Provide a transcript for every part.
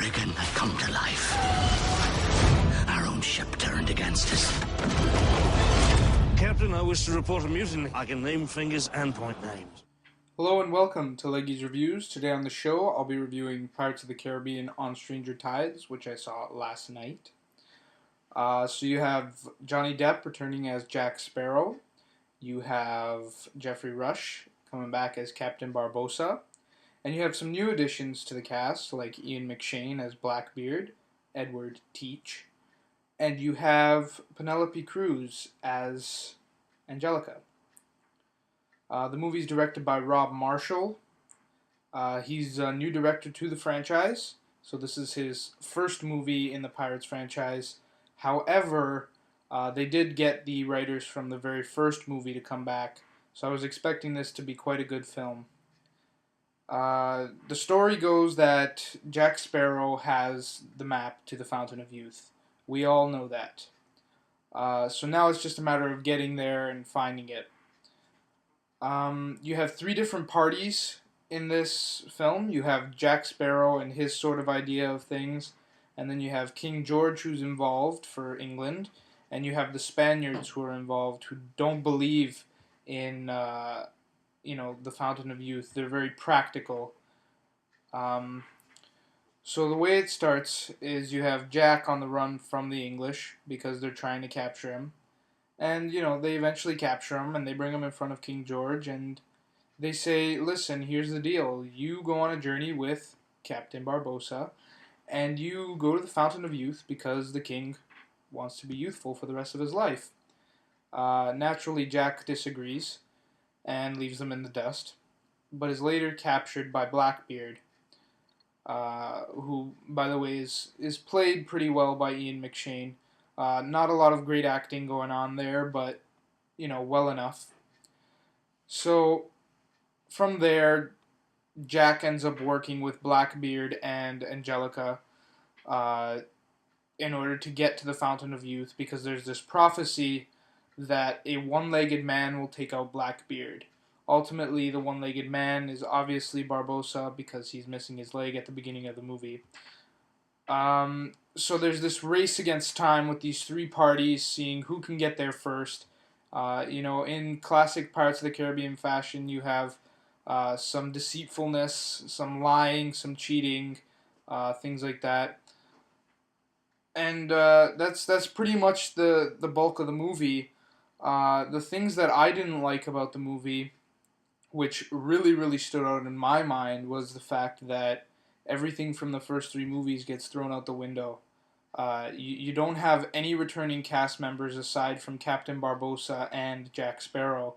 brigand had come to life. Our own ship turned against us. Captain, I wish to report a mutiny. I can name fingers and point names. Hello and welcome to Leggy's Reviews. Today on the show, I'll be reviewing Pirates of the Caribbean on Stranger Tides, which I saw last night. So you have Johnny Depp returning as Jack Sparrow. You have Jeffrey Rush coming back as Captain Barbossa. And you have some new additions to the cast, like Ian McShane as Blackbeard, Edward Teach. And you have Penelope Cruz as Angelica. The movie is directed by Rob Marshall. He's a new director to the franchise, so this is his first movie in the Pirates franchise. However, they did get the writers from the very first movie to come back, so I was expecting this to be quite a good film. The story goes that Jack Sparrow has the map to the Fountain of Youth. We all know that. So now it's just a matter of getting there and finding it. You have three different parties in this film. You have Jack Sparrow and his sort of idea of things, and then you have King George, who's involved for England, and you have the Spaniards who are involved who don't believe in the Fountain of Youth. They're very practical. So the way it starts is you have Jack on the run from the English because they're trying to capture him. And, they eventually capture him, and they bring him in front of King George, and they say, listen, here's the deal. You go on a journey with Captain Barbossa, and you go to the Fountain of Youth because the king wants to be youthful for the rest of his life. Naturally, Jack disagrees and leaves them in the dust, but is later captured by Blackbeard, who, by the way, is played pretty well by Ian McShane. Not a lot of great acting going on there, but, well enough. So, from there, Jack ends up working with Blackbeard and Angelica in order to get to the Fountain of Youth, because there's this prophecy that a one-legged man will take out Blackbeard. Ultimately, the one-legged man is obviously Barbossa because he's missing his leg at the beginning of the movie. So there's this race against time with these three parties, seeing who can get there first. In classic Pirates of the Caribbean fashion, you have some deceitfulness, some lying, some cheating, things like that. And that's pretty much the bulk of the movie. The things that I didn't like about the movie, which really, really stood out in my mind, was the fact that everything from the first three movies gets thrown out the window. You don't have any returning cast members aside from Captain Barbossa and Jack Sparrow,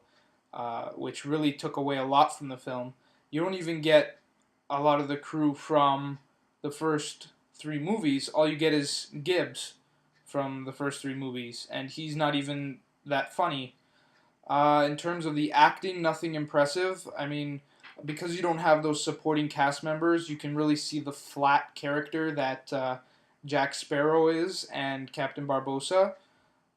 which really took away a lot from the film. You don't even get a lot of the crew from the first three movies. All you get is Gibbs from the first three movies, and he's not even that funny. In terms of the acting, nothing impressive. I mean, because you don't have those supporting cast members, you can really see the flat character that Jack Sparrow is and Captain Barbossa.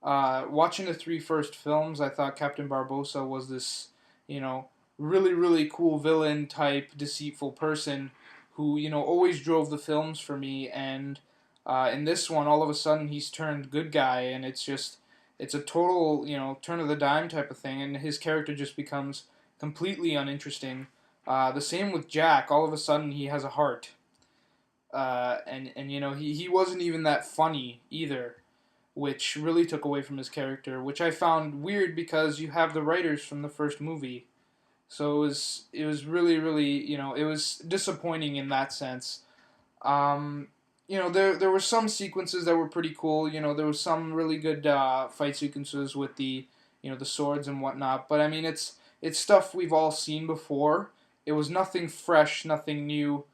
Watching the three first films, I thought Captain Barbossa was this, really, really cool villain type, deceitful person who, always drove the films for me. And in this one, all of a sudden, he's turned good guy, and it's a total, turn of the dime type of thing, and his character just becomes completely uninteresting. The same with Jack. All of a sudden, he has a heart. He wasn't even that funny either, which really took away from his character, which I found weird because you have the writers from the first movie. So it was really, really, it was disappointing in that sense. There were some sequences that were pretty cool. There was some really good fight sequences with the swords and whatnot. But I mean, it's stuff we've all seen before. It was nothing fresh, nothing new.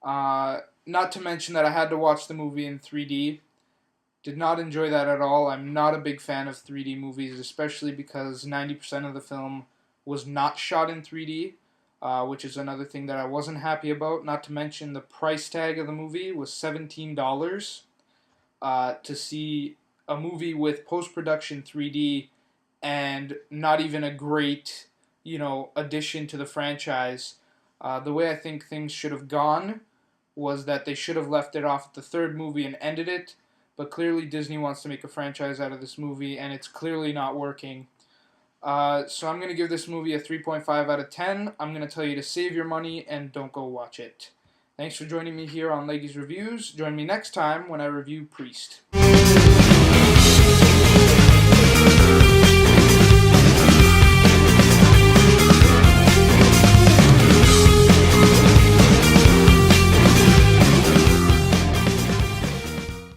Not to mention that I had to watch the movie in 3D. Did not enjoy that at all. I'm not a big fan of 3D movies, especially because 90% of the film was not shot in 3D, which is another thing that I wasn't happy about. Not to mention the price tag of the movie was $17 to see a movie with post-production 3D and not even a great, addition to the franchise. The way I think things should have gone was that they should have left it off at the third movie and ended it, but clearly Disney wants to make a franchise out of this movie, and it's clearly not working. So I'm going to give this movie a 3.5 out of 10. I'm going to tell you to save your money and don't go watch it. Thanks for joining me here on Leggy's Reviews. Join me next time when I review Priest.